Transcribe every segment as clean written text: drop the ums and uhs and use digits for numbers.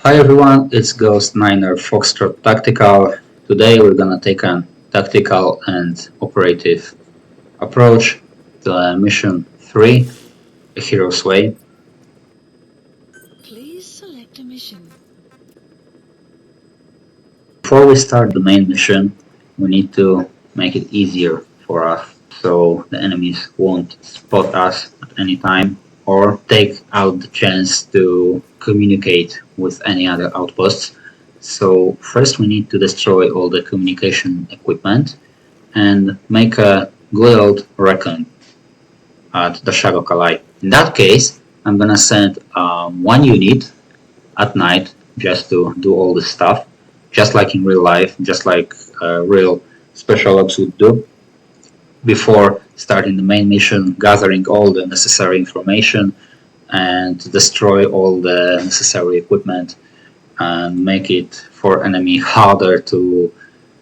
Hi everyone, it's Ghost Niner Foxtrot Tactical. Today we're gonna take a tactical and operative approach to mission 3, A Hero's Way. Please select a mission. Before we start the main mission, we need to make it easier for us so the enemies won't spot us at any time or take out the chance to communicate with any other outposts. So first we need to destroy all the communication equipment and make a good old recon at the Shadow Kalai. In that case, I'm gonna send one unit at night just to do all this stuff, just like in real life, just like real special ops would do. Before starting the main mission, gathering all the necessary information and destroy all the necessary equipment and make it for enemy harder to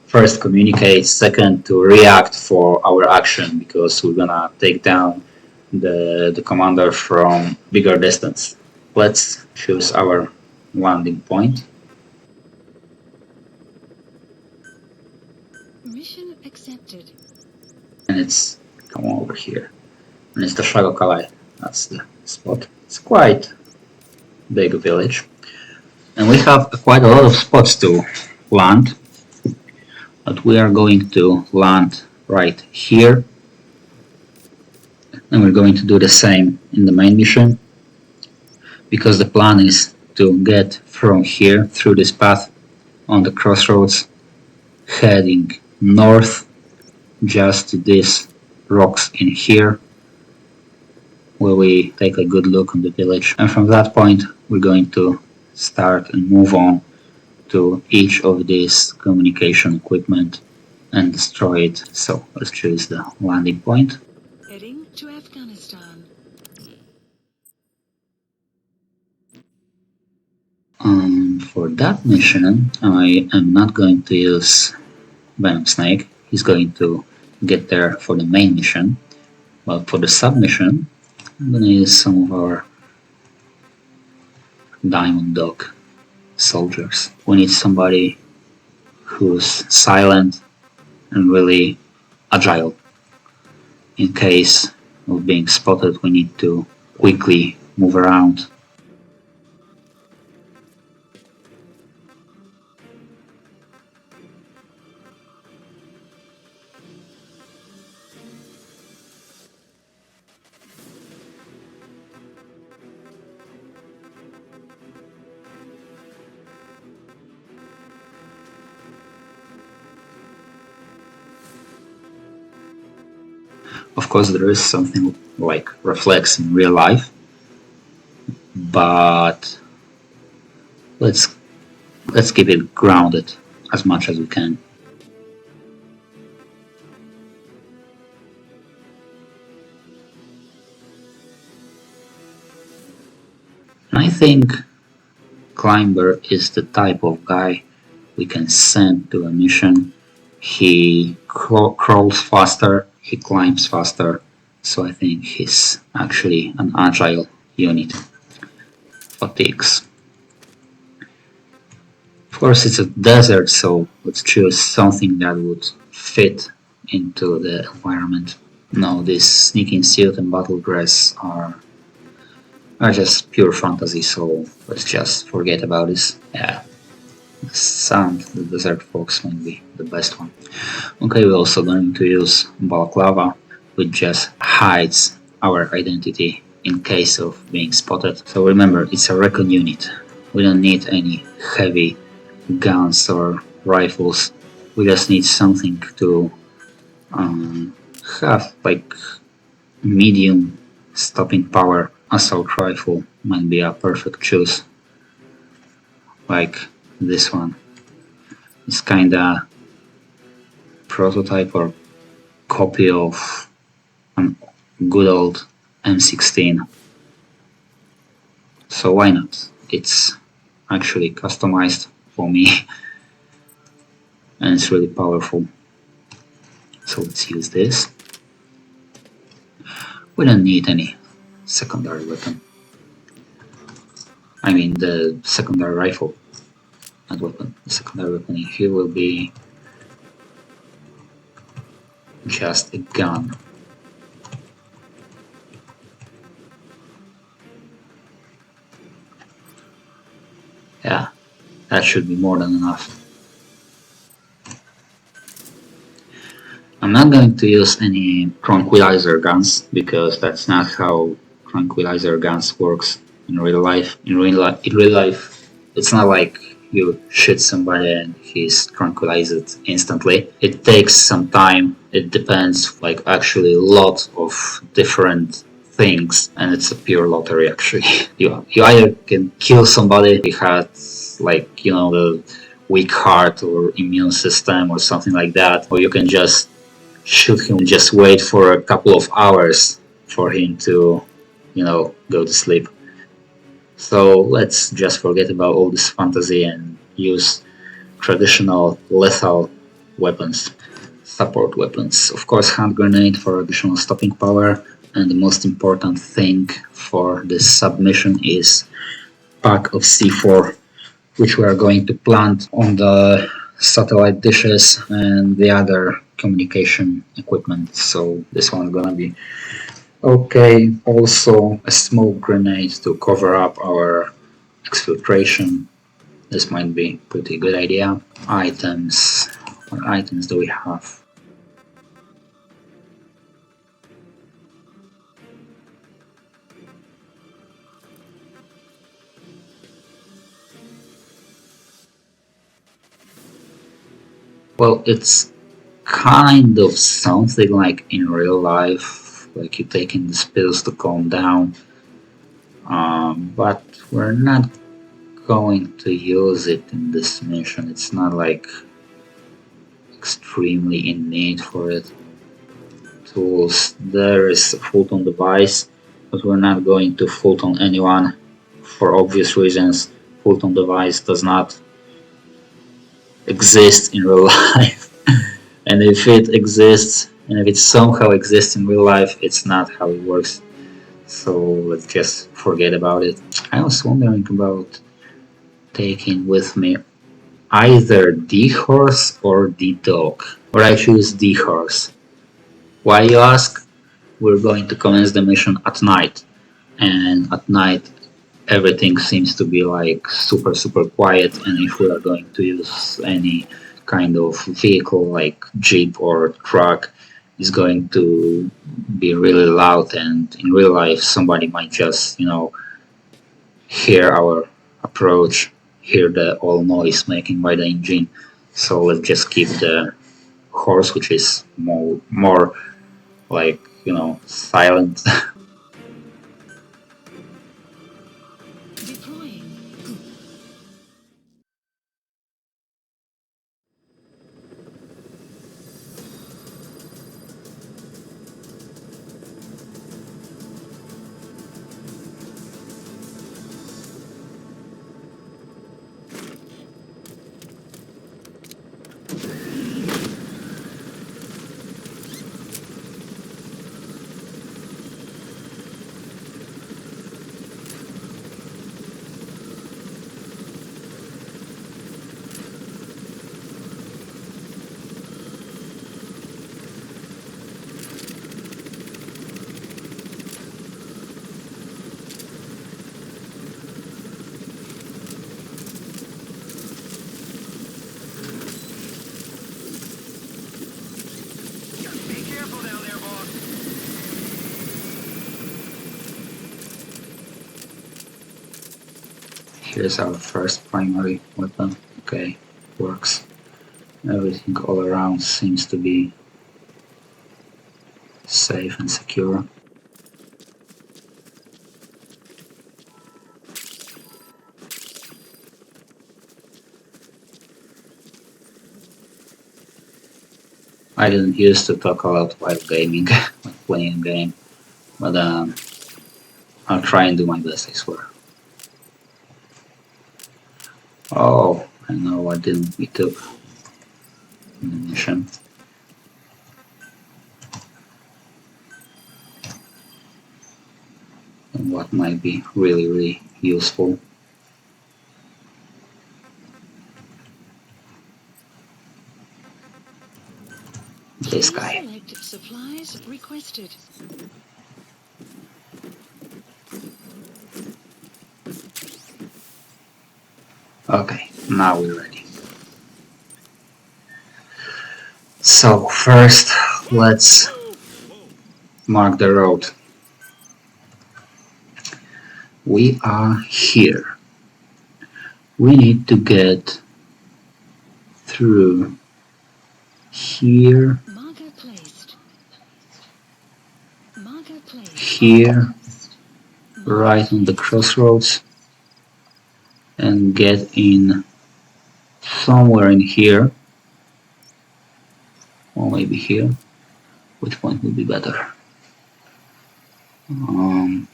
first communicate, second to react for our action because we're gonna take down the commander from bigger distance. Let's choose our landing point. Mission accepted. And it's come over here. And it's the Shadow Kalai. That's the spot. It's quite big village. And we have quite a lot of spots to land. But we are going to land right here. And we're going to do the same in the main mission. Because the plan is to get from here through this path on the crossroads, heading north just to these rocks in here, where we take a good look on the village. And from that point, we're going to start and move on to each of these communication equipment and destroy it. So let's choose the landing point. Heading to Afghanistan. For that mission, I am not going to use Venom Snake. He's going to get there for the main mission. But for the submission, I'm going to use some of our Diamond Dog soldiers. We need somebody who's silent and really agile. In case of being spotted, we need to quickly move around. Of course, there is something like reflex in real life, but let's keep it grounded as much as we can. And I think Climber is the type of guy we can send to a mission. He crawls faster, he climbs faster, so I think he's actually an agile unit. Fatigues. Of course, it's a desert, so let's choose something that would fit into the environment. No, this sneaking suit and battle dress are just pure fantasy, so let's just forget about this. Yeah, the desert fox might be the best one. Okay, we're also going to use balaclava, which just hides our identity in case of being spotted. So remember, it's a recon unit. We don't need any heavy guns or rifles. We just need something to have like medium stopping power. Assault rifle might be a perfect choice, like this one. It's kinda prototype or copy of a good old M16. So why not? It's actually customized for me and it's really powerful. So let's use this. We don't need any secondary weapon. I mean the secondary rifle, not weapon. The secondary weapon in here will be just a gun. Yeah, that should be more than enough. I'm not going to use any tranquilizer guns because that's not how tranquilizer guns works in real life. In real life, it's not like you shoot somebody and he's tranquilized instantly. It takes some time. It depends, like actually a lot of different things, and it's a pure lottery actually. You either can kill somebody who had like the weak heart or immune system or something like that, or you can just shoot him, just wait for a couple of hours for him to, go to sleep. So let's just forget about all this fantasy and use traditional lethal weapons, support weapons. Of course, hand grenade for additional stopping power, and the most important thing for this submission is pack of C4, which we are going to plant on the satellite dishes and the other communication equipment. So this one's gonna be okay. Also a smoke grenade to cover up our exfiltration. This might be pretty good idea. Items. What items do we have? Well, it's kind of something like in real life, like you taking these pills to calm down. But we're not going to use it in this mission. It's not like extremely in need for it. Tools. There is a Fulton device, but we're not going to Fulton anyone for obvious reasons. Fulton device does not exist in real life. And if it exists, and if it somehow exists in real life, it's not how it works. So let's just forget about it. I was wondering about taking with me either D horse or D dog, or I choose D horse. Why you ask? We're going to commence the mission at night, and at night everything seems to be like super quiet, and if we are going to use any kind of vehicle like jeep or truck, it's going to be really loud, and in real life somebody might just hear our approach, hear the all noise making by the engine. So let's just keep the horse, which is more like silent. Deploying. Here's our first primary weapon. Okay, works. Everything all around seems to be safe and secure. I didn't used to talk a lot while gaming, while playing a game, but I'll try and do my best, I swear. Oh, I know what didn't we took in the mission. And what might be really useful. this guy. Deselect supplies requested. Okay, now we're ready. So first, let's mark the road. We are here. We need to get through here, Marker placed. Marker placed. here, right on the crossroads, and get in somewhere in here, or maybe here. Which point would be better?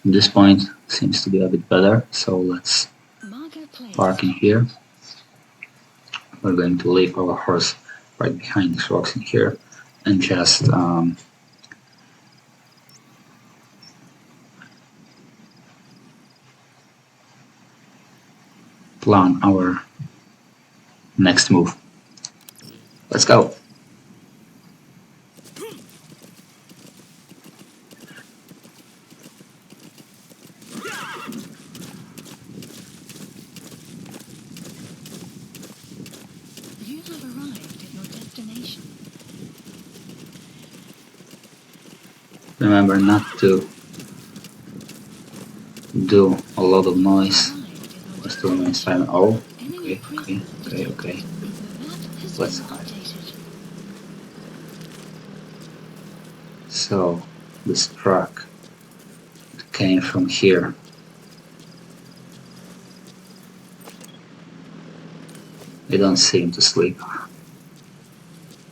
This point seems to be a bit better, so let's park in here. We're going to leave our horse right behind these rocks in here and just plan our next move. Let's go. You have arrived at your destination. Remember not to do a lot of noise. Just to remain silent. Oh, okay. Let's hide. So this truck came from here. They don't seem to sleep.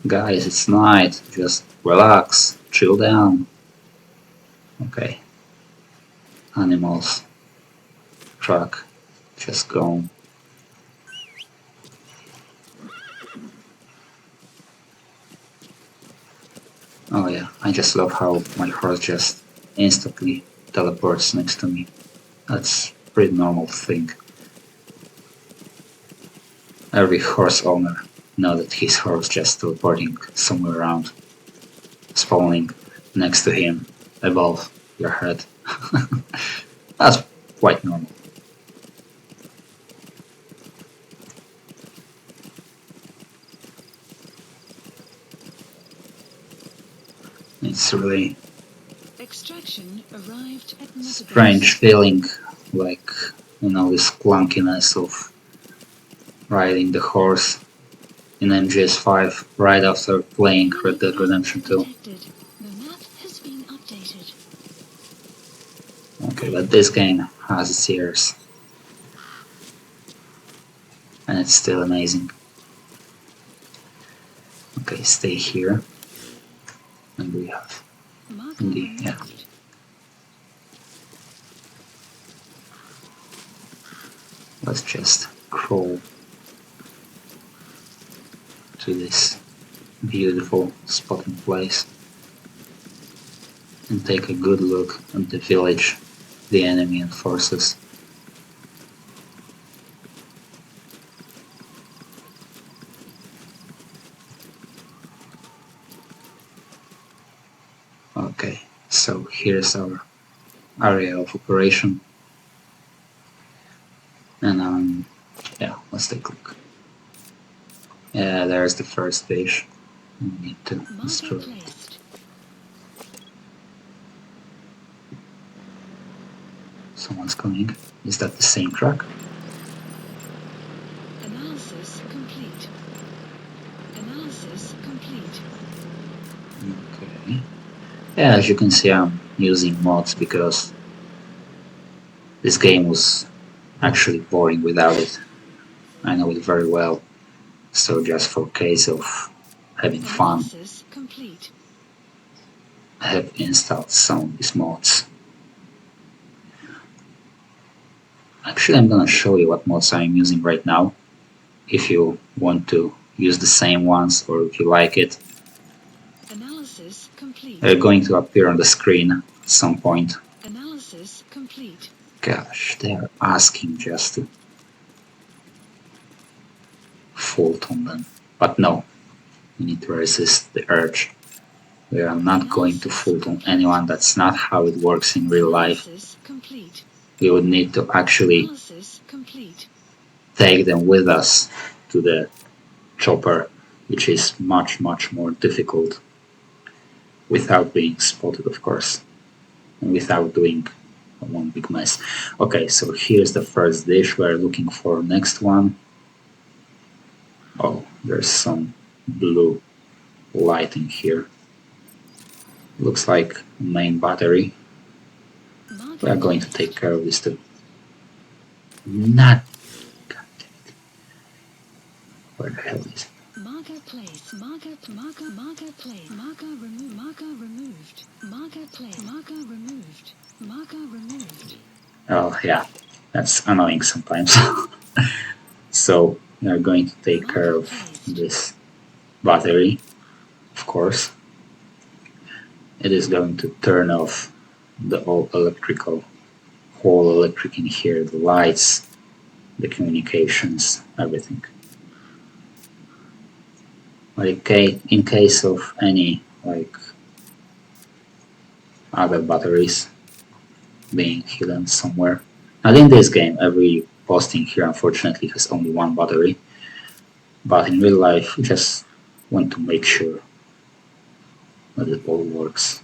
Guys, it's night. Just relax, chill down. Okay. Animals. Truck. Just gone. Oh yeah, I just love how my horse just instantly teleports next to me. That's a pretty normal thing. Every horse owner knows that his horse just teleporting somewhere around, spawning next to him, above your head. That's quite normal. It's really Extraction arrived at strange feeling, like, you know, this clunkiness of riding the horse in MGS 5 right after playing Red Dead Redemption 2. The map has been updated. Okay, but this game has its years. And it's still amazing. Okay, stay here. And we have yeah. Let's just crawl to this beautiful spotting place and take a good look at the village, the enemy and forces. Okay, so here's our area of operation, and yeah, let's take a look. Yeah, there's the first stage. We need to destroy it. Someone's coming. Is that the same truck? Analysis complete. Analysis complete. Okay. Yeah, as you can see, I'm using mods because this game was actually boring without it. I know it very well. So just for case of having fun, I have installed some of these mods. Actually, I'm gonna show you what mods I'm using right now. If you want to use the same ones or if you like it, Analysis complete. they're going to appear on the screen at some point. Analysis complete. Gosh, they're asking just to fault on them. But no, you need to resist the urge We are not going to fool on anyone. That's not how it works in real life. We would need to actually take them with us to the chopper, which is much more difficult without being spotted, of course, and without doing one big mess. Okay, so here's the first dish. We're looking for next one. Oh, there's some blue lighting here. Looks like main battery. We are going to take care of this too. Not. God damn it. Where the hell is it? Marker place. Marker place. Marker removed. Marker removed. Marker place. Marker removed. Marker removed. Oh yeah, that's annoying sometimes. So we are going to take care of this battery, of course. It is going to turn off the whole electric in here, the lights, the communications, everything. Like in case of any like other batteries being hidden somewhere. Now in this game, every posting here unfortunately has only one battery, but in real life you just want to make sure that it all works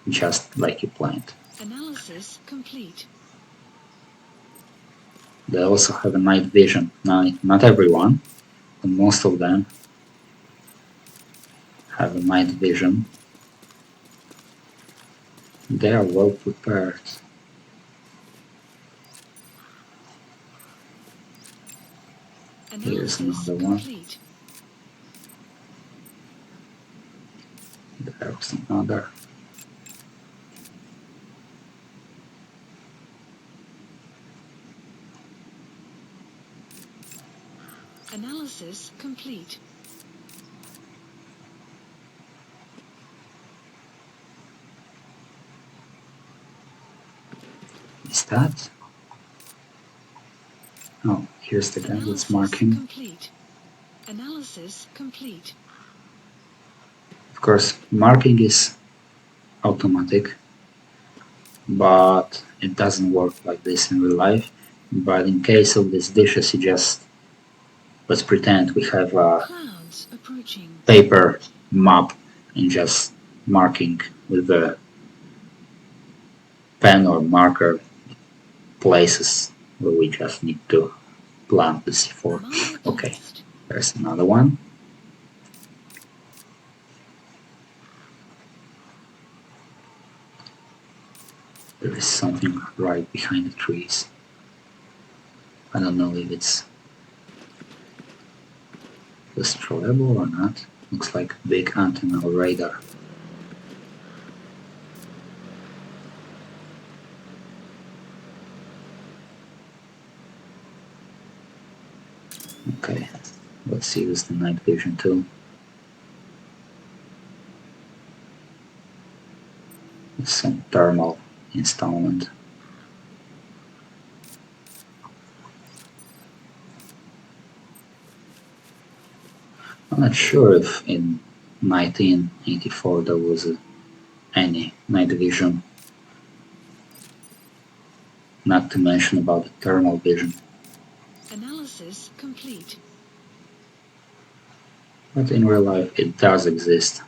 just like you planned. Analysis complete. They also have a night vision. Now, not everyone, but most of them have a night vision. They are well prepared. Here's another one. There's another. Analysis complete. Is that? Oh, here's the guy that's marking. Complete. Analysis complete. Of course, marking is automatic, but it doesn't work like this in real life. But in case of these dishes, you just let's pretend we have a paper map and just marking with the pen or marker places where we just need to plant the C4. Okay, there's another one. There is something right behind the trees. I don't know if it's destroyable or not. Looks like a big antenna or radar. Okay, let's use the night vision tool. Some thermal installment. I'm not sure if in 1984 there was any night vision, not to mention about the thermal vision. Analysis complete. But in real life it does exist.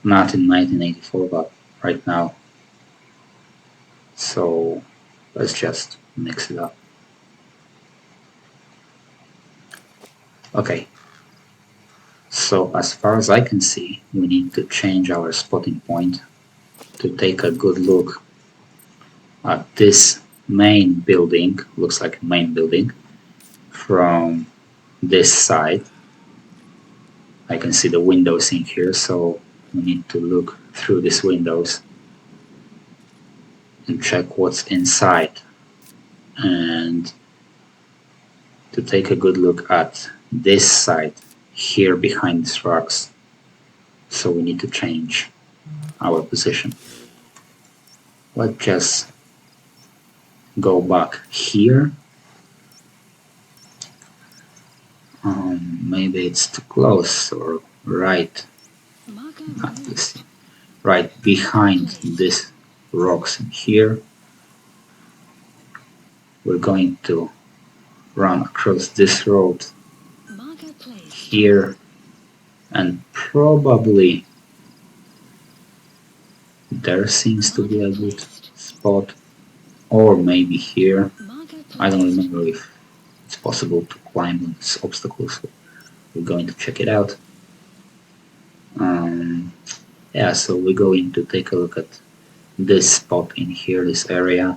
Not in 1984, but right now. So let's just mix it up. Okay. So as far as I can see, we need to change our spotting point to take a good look at this main building. Looks like a main building from this side. I can see the windows in here, so we need to look through these windows and check what's inside, and to take a good look at this side here behind these rocks. So we need to change our position. Let's just go back here Maybe it's too close or right. Marker Not this. removed. Right behind Placed. this rocks in here. We're going to run across this road Marker placed. here and probably there seems to be a Marker good placed. spot, or maybe here. Marker I don't placed. remember if it's possible to climb on this obstacle, so we're going to check it out. Yeah, so we're going to take a look at this spot in here, this area,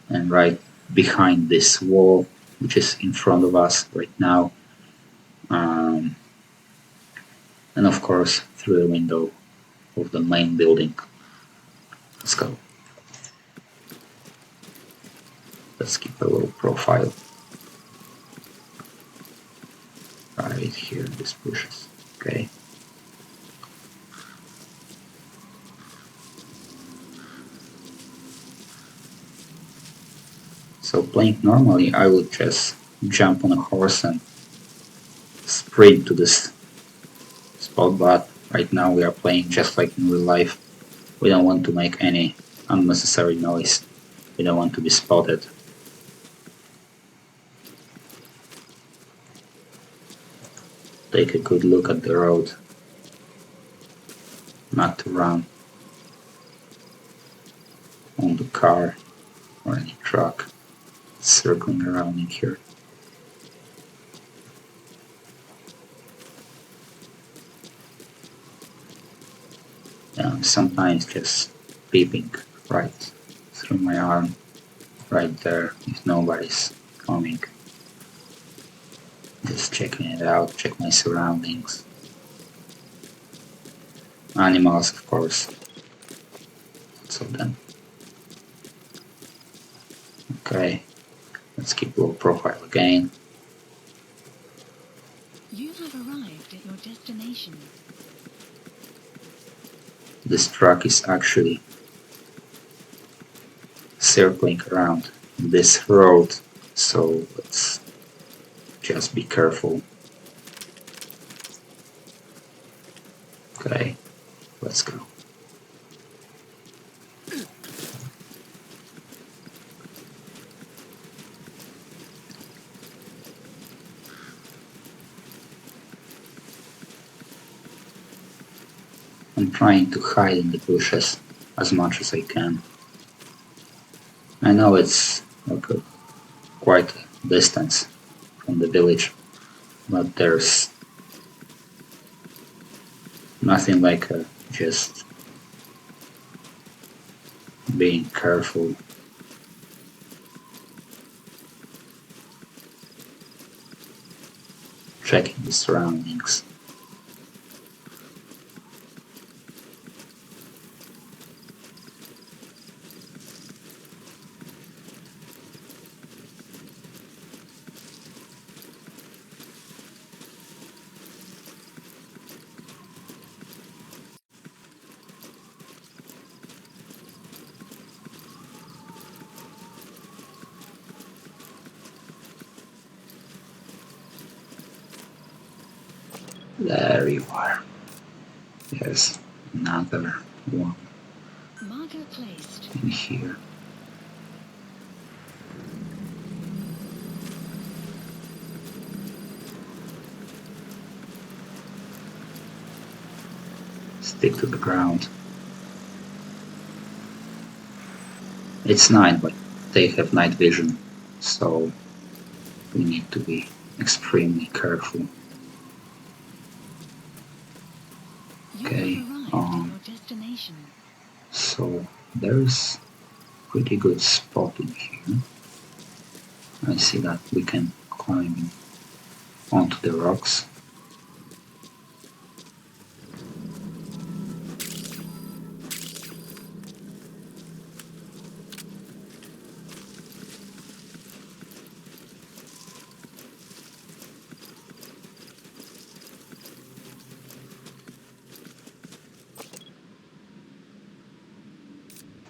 and right behind this wall, which is in front of us right now, and of course through the window of the main building. Let's go. Let's keep a low profile right here in these bushes. Okay. So playing normally, I would just jump on a horse and sprint to this spot, but right now we are playing just like in real life. We don't want to make any unnecessary noise. We don't want to be spotted. Take a good look at the road. Not to run on the car or any truck circling around in here. Sometimes just peeping right through my arm, right there, if nobody's coming. Just checking it out, check my surroundings. Animals, of course. Lots of them. Okay, let's keep low profile again. You have arrived at your destination. This truck is actually circling around this road, so let's just be careful. Okay, let's go. I'm trying to hide in the bushes as much as I can. I know it's like quite a distance from the village, but there's nothing like just being careful. Checking the surroundings. There you are. There's another one Marker placed. in here. Stick to the ground. It's night, but they have night vision, so we need to be extremely careful. You Okay, have arrived at your destination. so there's pretty good spot in here. I see that we can climb onto the rocks.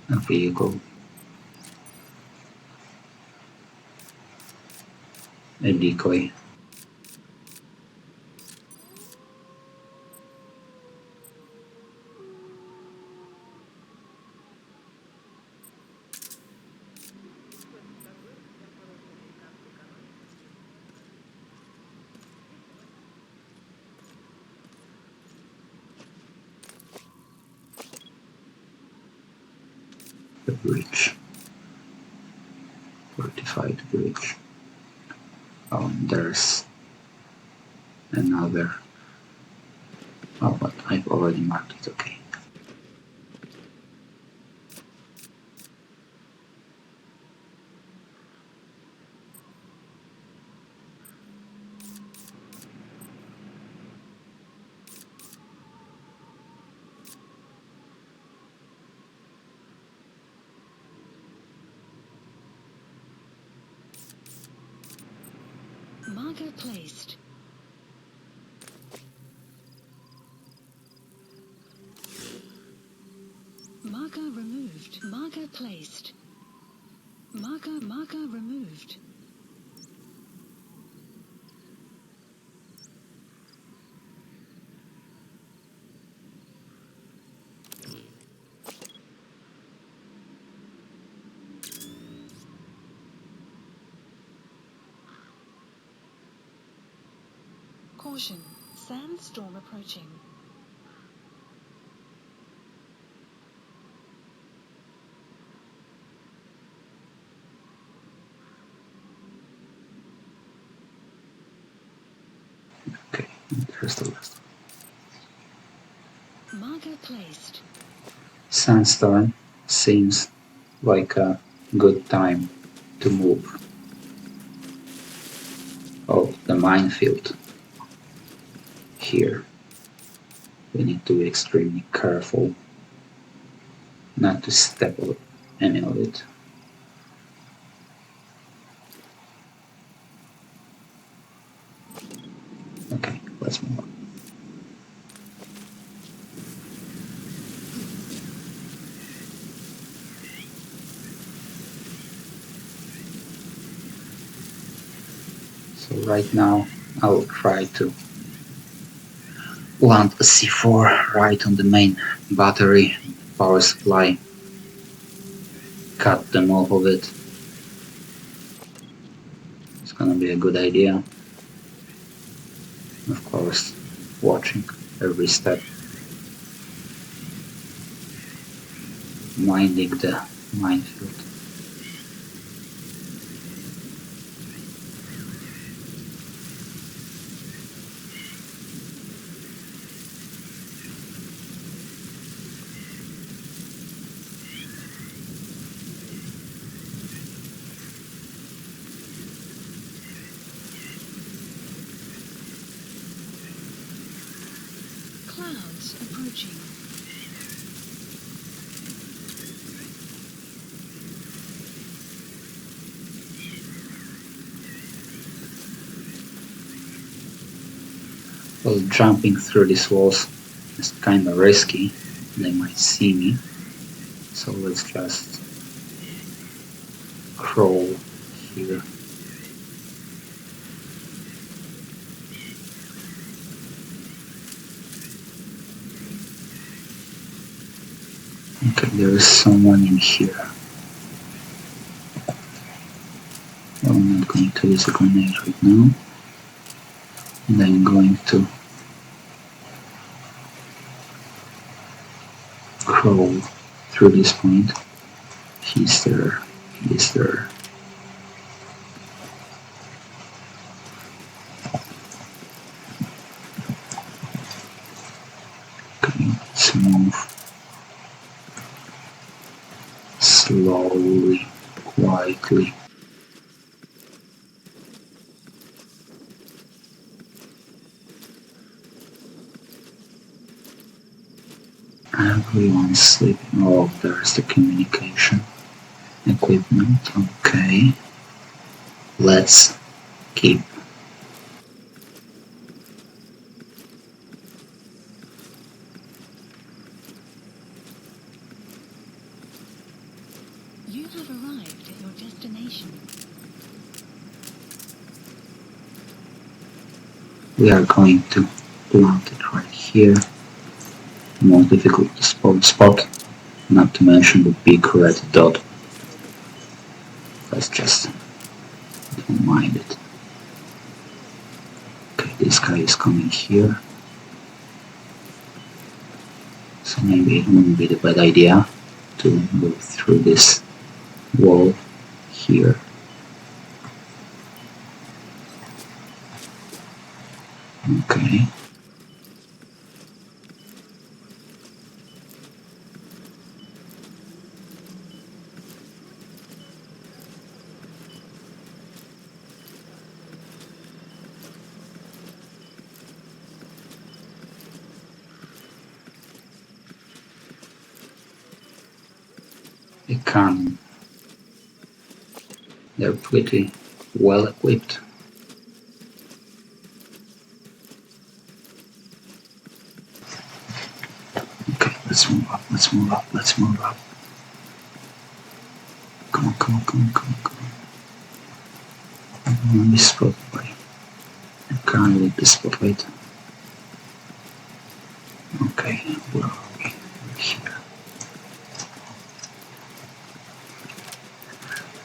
A vehicle, a decoy. the bridge. Fortified bridge. Oh, and there's another. Oh, but I've already marked it, okay. Marker placed. Marker removed. Marker placed. Marker removed. Caution. Sandstorm approaching. Okay, here's the last one. Marker placed. Sandstorm seems like a good time to move. Oh, the minefield. Here. We need to be extremely careful not to step on any of it. Okay, let's move on. So right now I'll try to plant a C4 right on the main battery power supply, cut them off of it. It's gonna be a good idea. Of course, watching every step, minding the minefield. Clouds approaching. Well, jumping through these walls is kind of risky. They might see me. So let's just crawl here. Okay, there is someone in here. Well, I'm not going to use a grenade right now. And I'm going to crawl through this point. He's there. He's there. Okay, let's move slowly, quietly. Everyone's sleeping. Oh, there's the communication equipment. Okay. Let's keep. You have arrived at your destination. We are going to plant it right here. Most difficult spot, not to mention the big red dot. Let's just don't mind it. Okay, this guy is coming here. So maybe it wouldn't be the bad idea to go through this wall here. Okay. RECON. They're pretty well equipped. Okay, let's move up, let's move up, let's move up. Come on, come on, come on, come on, come on. Let me spotlight. I can't leave the spotlight. Okay, where are we? We're here.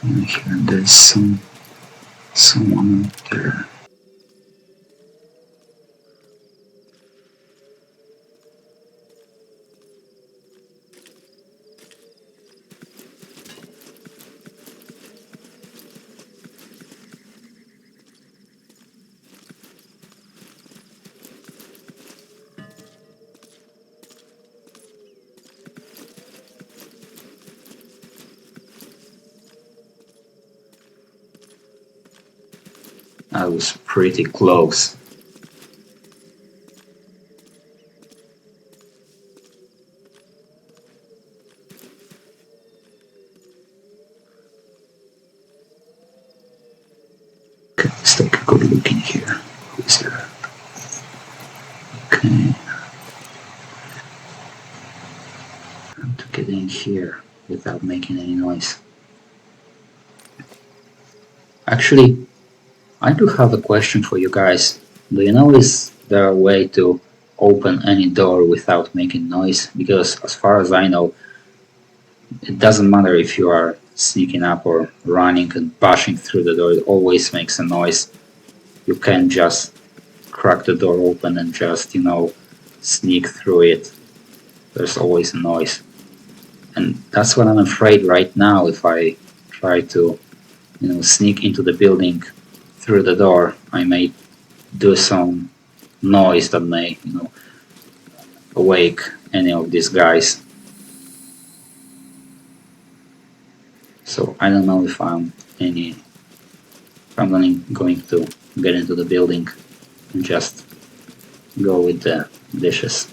And here there's someone up there. I was pretty close. Okay, let's take a good look in here. Who is there? Okay. How to get in here without making any noise. Actually, I do have a question for you guys. Do you know is there a way to open any door without making noise? Because as far as I know, it doesn't matter if you are sneaking up or running and bashing through the door, it always makes a noise. You can't just crack the door open and just, sneak through it. There's always a noise. And that's what I'm afraid right now. If I try to, sneak into the building through the door, I may do some noise that may, awake any of these guys. So I don't know if I'm going to get into the building and just go with the dishes.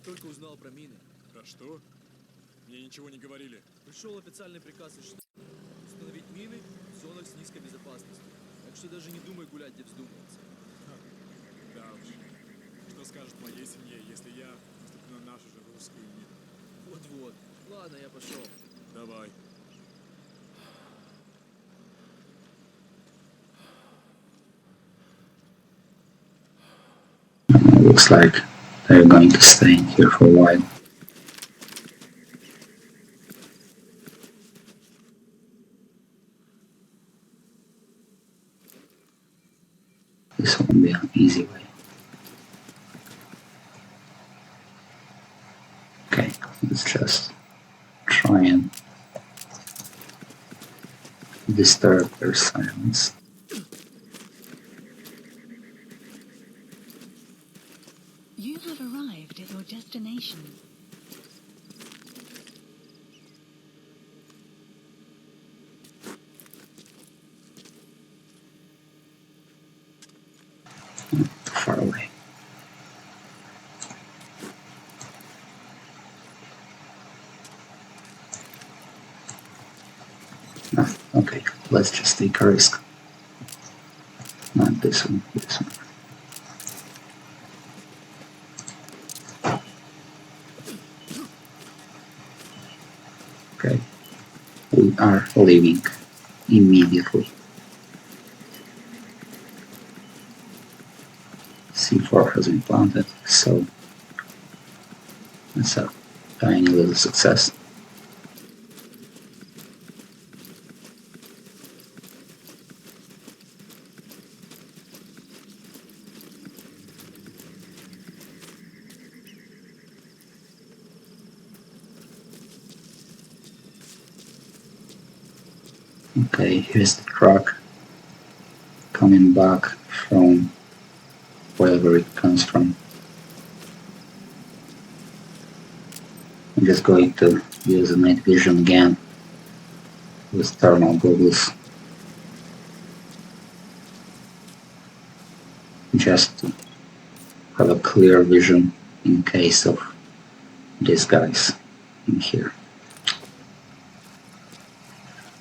Только узнал про мины. Про что? Мне ничего не говорили. Пришел официальный приказ из штаба установить мины в зонах с низкой безопасностью. Так что даже не думай гулять, где вздумается. Да уж. Что скажет моей семье, если я наступлю на нашу же русскую мину? Вот-вот. Ладно, я пошел. Давай. Looks like they're going to stay in here for a while. This won't be an easy way. Okay, let's just try and disturb their silence. You have arrived at your destination. Far away. No, okay, let's just take a risk. Not this one, this one. Okay, we are leaving immediately. C4 has been planted, so that's a tiny little success. Okay, here's the truck coming back from wherever it comes from. I'm just going to use the night vision again with thermal goggles just to have a clear vision in case of these guys in here.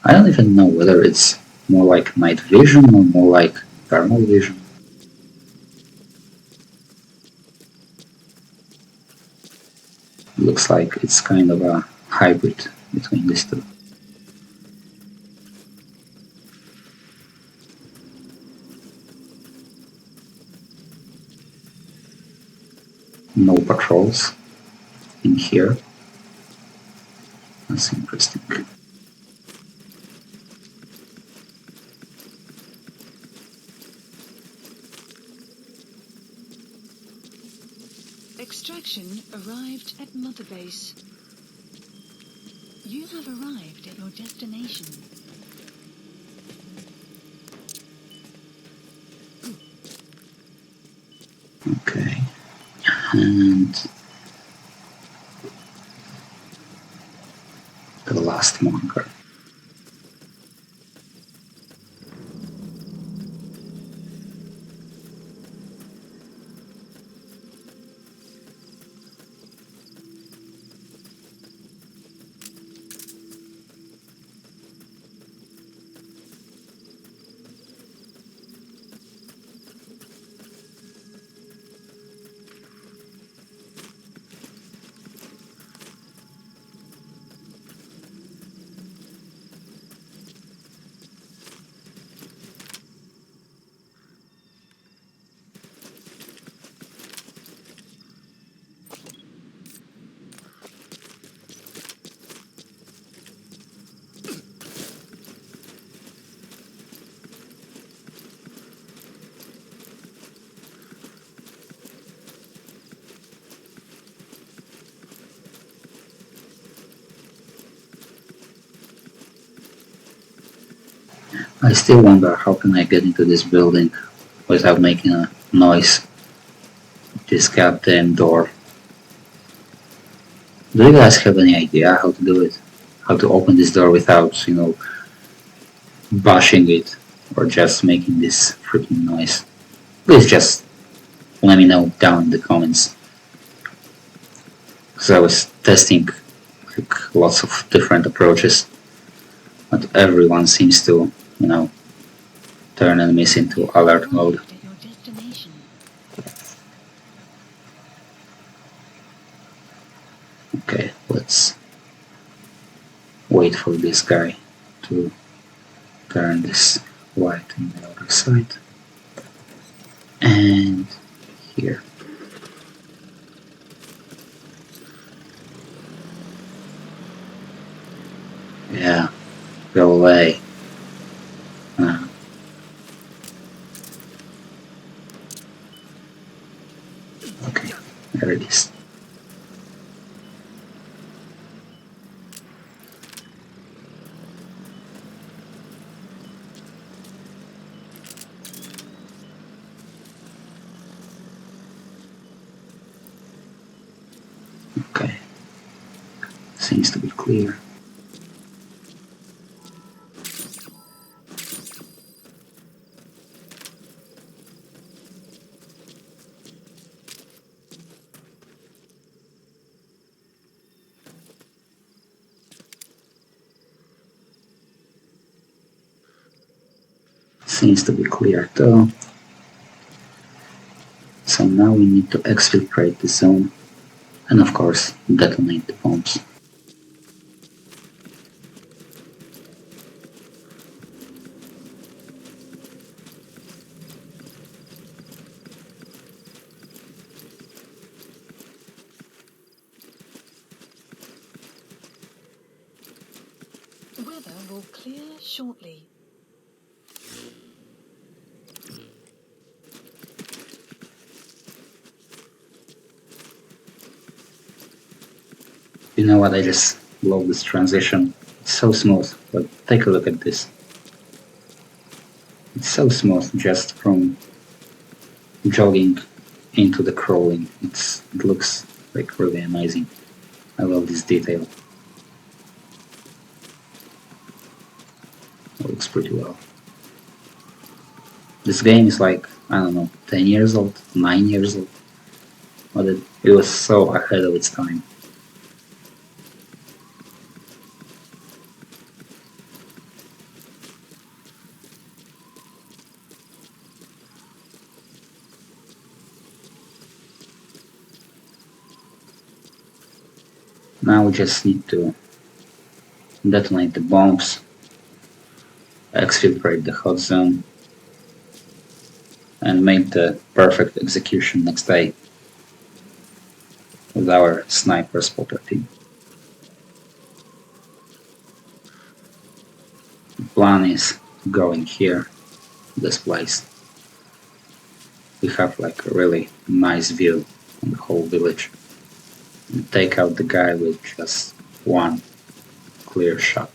I don't even know whether it's more like night vision or more like thermal vision. Looks like it's kind of a hybrid between these two. No patrols in here. That's interesting. Extraction arrived at Mother Base. You have arrived at your destination. Okay, and the last marker. I still wonder how can I get into this building without making a noise. This goddamn door. Do you guys have any idea how to do it? How to open this door without, bashing it or just making this freaking noise? Please just let me know down in the comments. Because I was testing like lots of different approaches, but everyone seems to, turn enemies into alert mode. Arrived at your destination. Okay, let's wait for this guy to turn this white in the other side. And here. Yeah, go away. Okay, there it is. Okay, seems to be clear. Seems to be clear too. So now we need to exfiltrate the zone and of course detonate the bombs. weather will clear shortly. You know what, I just love this transition. It's so smooth, but take a look at this. It's so smooth just from jogging into the crawling. It looks like really amazing. I love this detail. It looks pretty well. This game is like, I don't know, 10 years old, 9 years old. But it was so ahead of its time. Now we just need to detonate the bombs, exfiltrate the hot zone, and make the perfect execution next day with our sniper spotter team. The plan is going here, this place. We have like a really nice view on the whole village. And take out the guy with just one clear shot.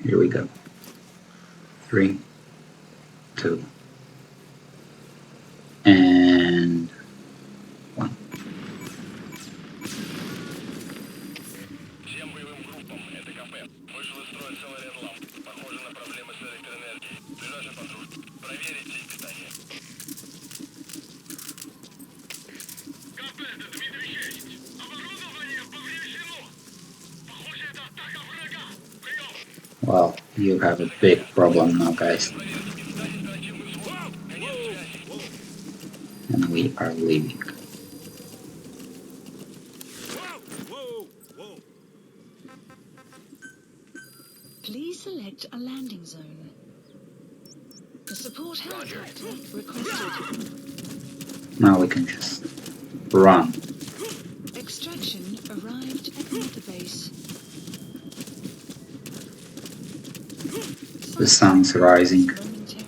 Here we go. 3, 2, and 1. Всем боевым группам, это КП. Вышел из строя целый ряд ламп. Похоже на проблемы с электроэнергией. Ближайший патруль. Проверить сеть питания. КП, это Дмитрий 6. Оборудование повреждено. Похоже, это атака врага. Прием. Well, you have a big problem now, guys. And we are leaving. Please select a landing zone. The support helicopter requested. Now we can just run. Extraction arrived at the base. The sun's rising, Momentarily.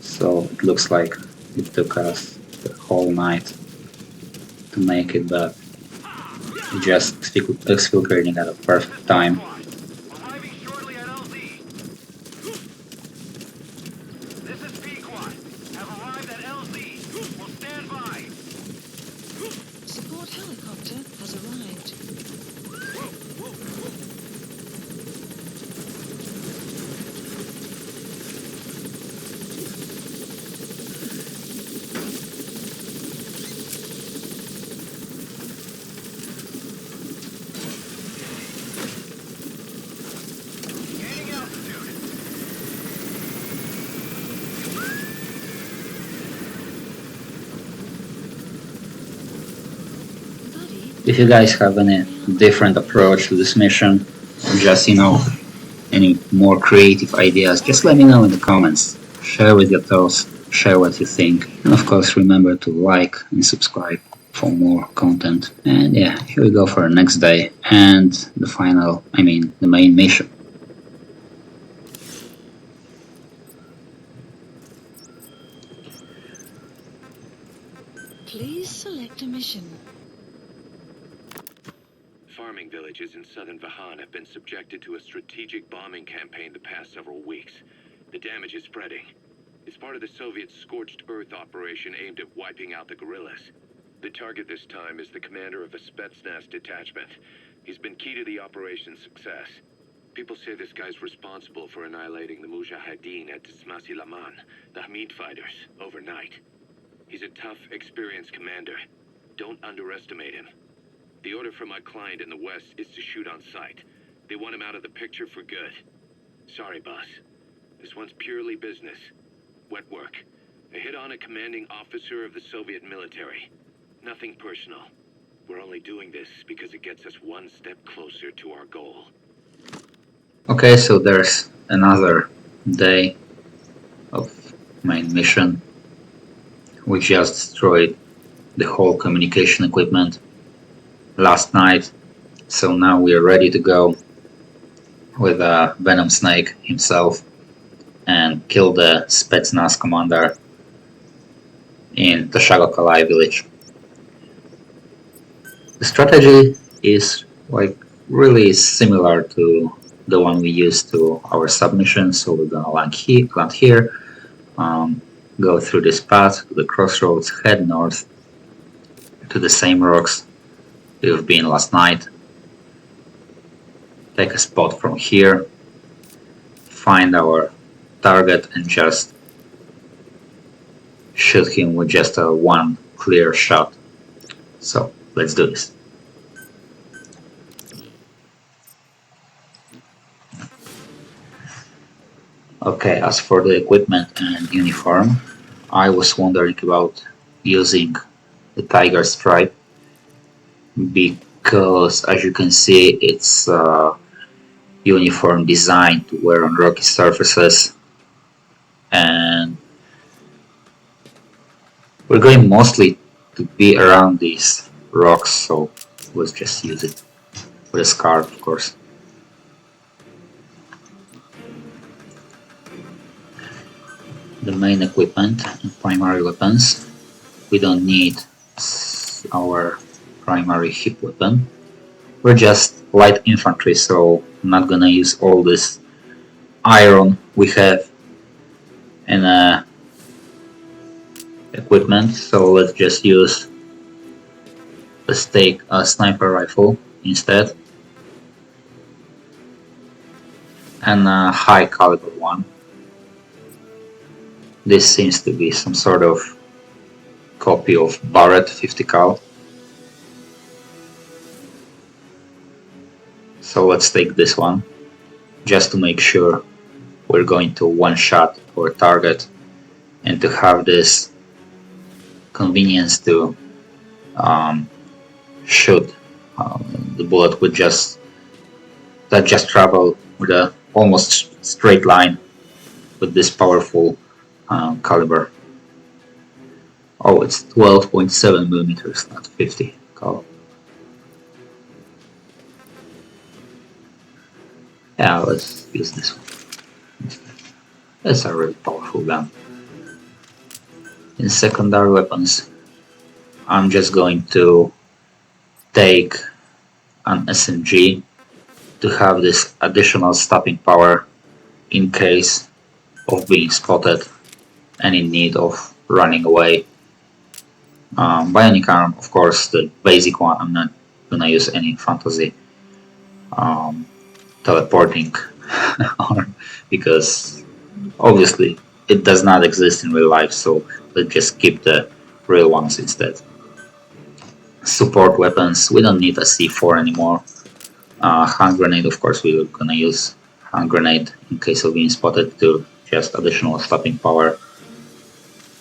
so it looks like it took us the whole night to make it, but we just exfiltrating at a perfect time. Arriving shortly at LZ. This is Pequot. Have arrived at LZ. Will stand by. Support helicopter has arrived. Gaining altitude. Buddy, If you guys have any different approach to this mission, or just, any more creative ideas, just let me know in the comments. Share with your thoughts, share what you think, and of course remember to like and subscribe for more content. And yeah, here we go for the next day and the main mission. please select a mission. Farming villages in southern Vahan have been subjected to a strategic bombing campaign the past several weeks. The damage is spreading. It's part of the Soviet Scorched Earth operation aimed at wiping out the guerrillas. The target this time is the commander of a Spetsnaz detachment. He's been key to the operation's success. People say this guy's responsible for annihilating the Mujahideen at Tismasi Laman, the Hamid fighters, overnight. He's a tough, experienced commander. Don't underestimate him. The order from my client in the west is to shoot on sight. They want him out of the picture for good. Sorry, boss. This one's purely business. Wet work. A hit on a commanding officer of the Soviet military. Nothing personal. We're only doing this because it gets us one step closer to our goal. Okay, so there's another day of main mission. We just destroyed the whole communication equipment last night, so now we are ready to go with Venom Snake himself and kill the Spetsnaz commander in Tashagokalai village. The strategy is like really similar to the one we used to our submission, so we're gonna land here, go through this path to the crossroads, head north to the same rocks we've been last night, take a spot from here, find our target and just shoot him with just a one clear shot. So let's do this. Okay, as for the equipment and uniform, I was wondering about using the tiger stripe because, as you can see, it's uniform designed to wear on rocky surfaces, and we're going mostly to be around these rocks, so let's just use it with a scarf, of course. The main equipment and primary weapons, we don't need our primary hip weapon. We're just light infantry, so I'm not gonna use all this iron we have in equipment, so let's just use a sniper rifle instead, and a high caliber one. This seems to be some sort of copy of Barrett 50 cal. So let's take this one, just to make sure we're going to one-shot our target and to have this convenience to shoot the bullet with just travel with a almost straight line with this powerful caliber. Oh, it's 12.7 millimeters, not 50 cal. Yeah, let's use this one. That's a really powerful gun. In secondary weapons, I'm just going to take an SMG to have this additional stopping power in case of being spotted and in need of running away. Bionic arm, of course, the basic one. I'm not gonna use any fantasy teleporting arm because obviously it does not exist in real life, so let's just keep the real ones instead. Support weapons, we don't need a C4 anymore. Hand grenade, of course, we're gonna use hand grenade in case of being spotted to just additional stopping power.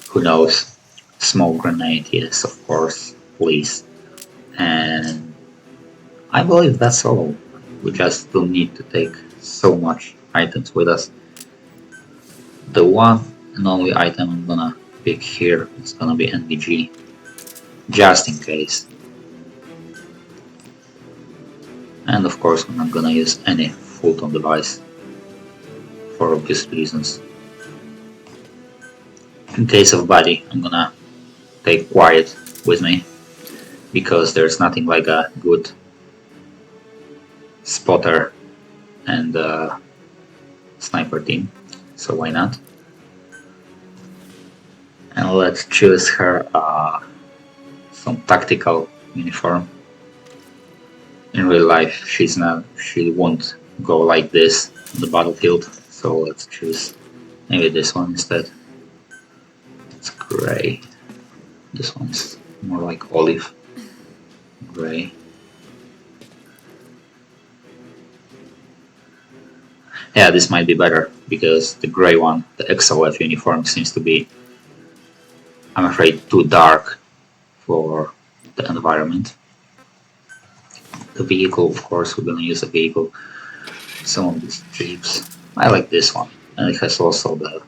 Who knows? Smoke grenade, yes, of course, please. And I believe that's all. We just don't need to take so much items with us. The one and only item I'm gonna pick here is gonna be NVG, just in case. And of course I'm not gonna use any full-on device for obvious reasons. In case of body, I'm gonna take Quiet with me because there's nothing like a good spotter and sniper team, so why not? And let's choose her some tactical uniform. In real life, she won't go like this on the battlefield, so let's choose maybe this one instead. It's gray. This one's more like olive gray. Yeah, this might be better because the gray one, the XOF uniform, seems to be, I'm afraid, too dark for the environment. The vehicle, of course, we're gonna use a vehicle. Some of these jeeps. I like this one. and it has also the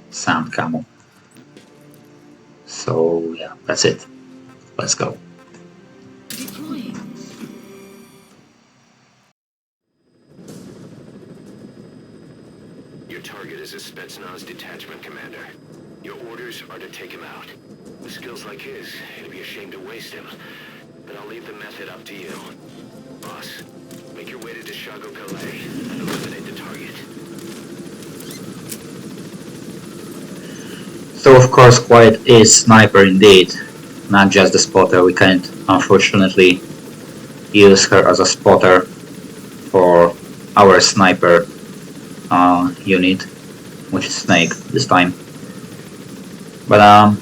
sound camo. So yeah, that's it. Let's go. Deploying. Your target is a Spetsnaz detachment commander. Your orders are to take him out. With skills like his, it'd be a shame to waste him. But I'll leave the method up to you. Boss, make your way to Dishago Calais and eliminate the target. So of course Quiet is sniper indeed, not just the spotter. We can't unfortunately use her as a spotter for our sniper unit, which is Snake this time. But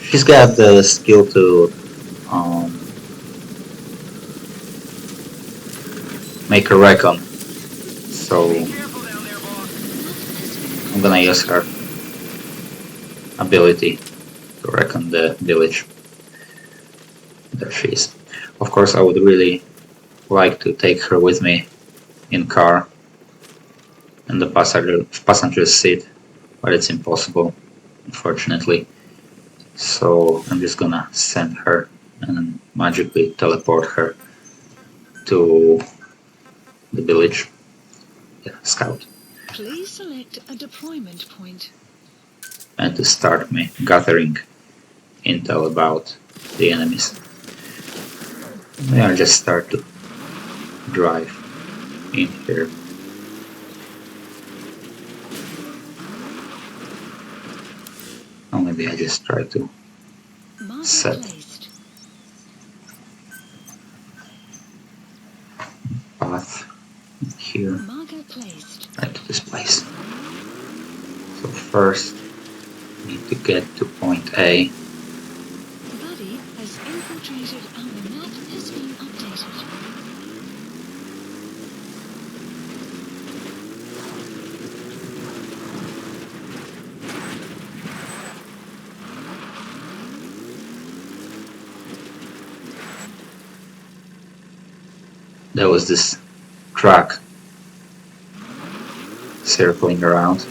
she's got the skill to make a recon, so I'm gonna use her ability to recon the village. There she is. Of course I would really like to take her with me in car in the passenger seat, but it's impossible, unfortunately. So I'm just gonna send her and magically teleport her to the village. Yeah, scout. Please select a deployment point. And to start me gathering intel about the enemies. Maybe I'll just start to drive in here. Or maybe I just try to Marker set placed. path here Marker placed. right to this place. So first need to get to point A. Buddy has infiltrated and the map has been updated. There was this truck circling around.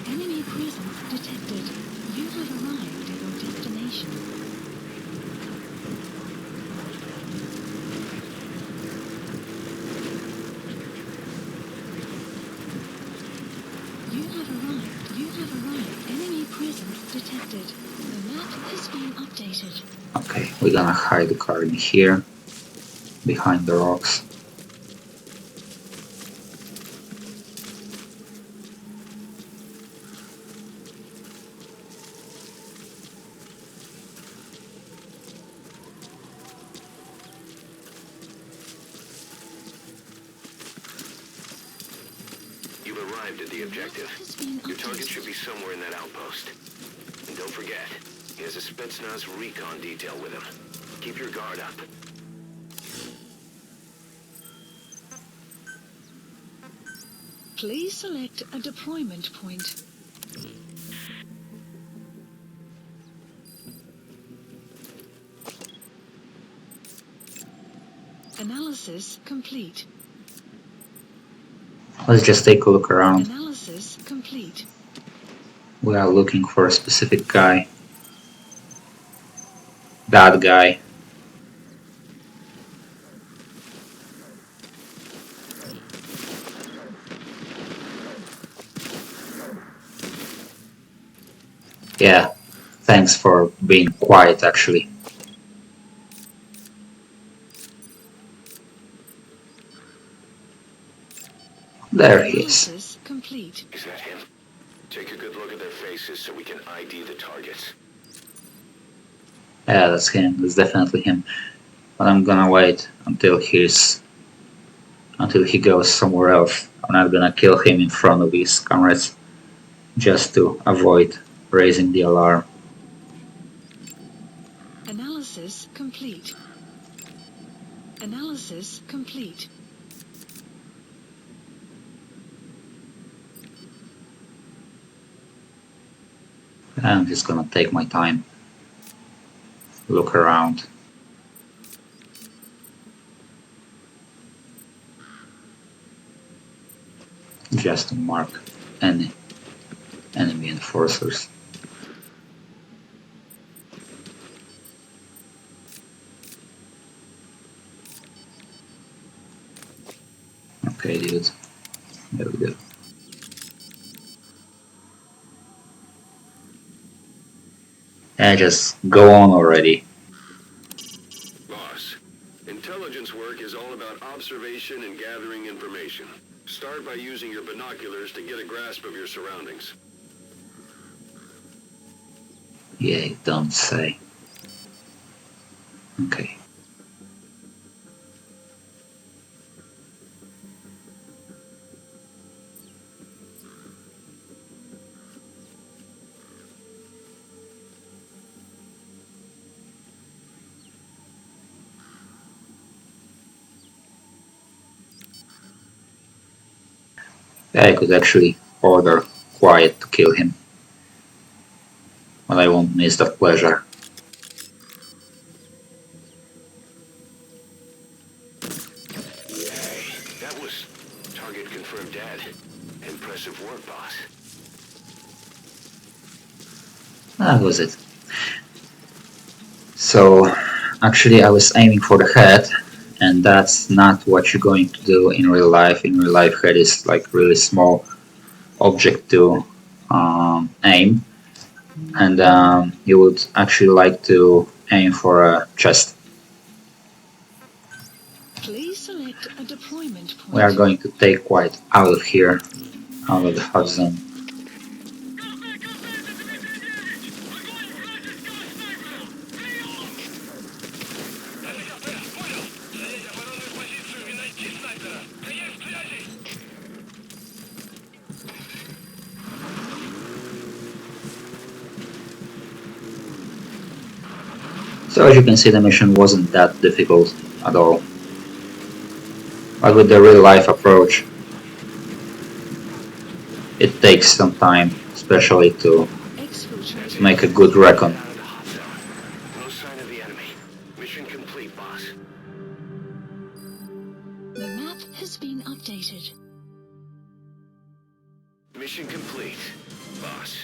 Enemy presence detected. You have arrived at your destination. You have arrived. You have arrived. Enemy presence detected. The map has been updated. Okay, we're gonna hide the car in here, behind the rocks. You've arrived at the objective. Has been Your target updated. should be somewhere in that outpost. And don't forget, he has a Spetsnaz recon detail with him. Keep your guard up. Please select a deployment point. Analysis complete. Let's just take a look around. Analysis complete. We are looking for a specific guy. That guy. Yeah, thanks for being quiet actually. There he is. Analysis complete. Is that him? Take a good look at their faces so we can ID the targets. Yeah, that's him. That's definitely him. But I'm gonna wait until he goes somewhere else. I'm not gonna kill him in front of his comrades, just to avoid raising the alarm. Analysis complete. Analysis complete. I'm just gonna take my time, look around. just to mark any enemy enforcers. Okay, dude. There we go. Yeah, just go on already. Boss, intelligence work is all about observation and gathering information. Start by using your binoculars to get a grasp of your surroundings. Yeah, you don't say. Okay. Yeah, I could actually order Quiet to kill him, but I won't miss that pleasure. That was target confirmed dead. Impressive work, boss. That was it. So, actually I was aiming for the head, and that's not what you're going to do in real life. In real life, head is like really small object to aim, and you would actually like to aim for a chest. Please select a deployment point. We are going to take Quiet out of here, out of the hot zone. So as you can see, the mission wasn't that difficult at all. But with the real life approach, it takes some time, especially to Exfiltration. make a good recon. Out of the hot zone. No sign of the enemy. Mission complete, boss. The map has been updated. Mission complete, boss.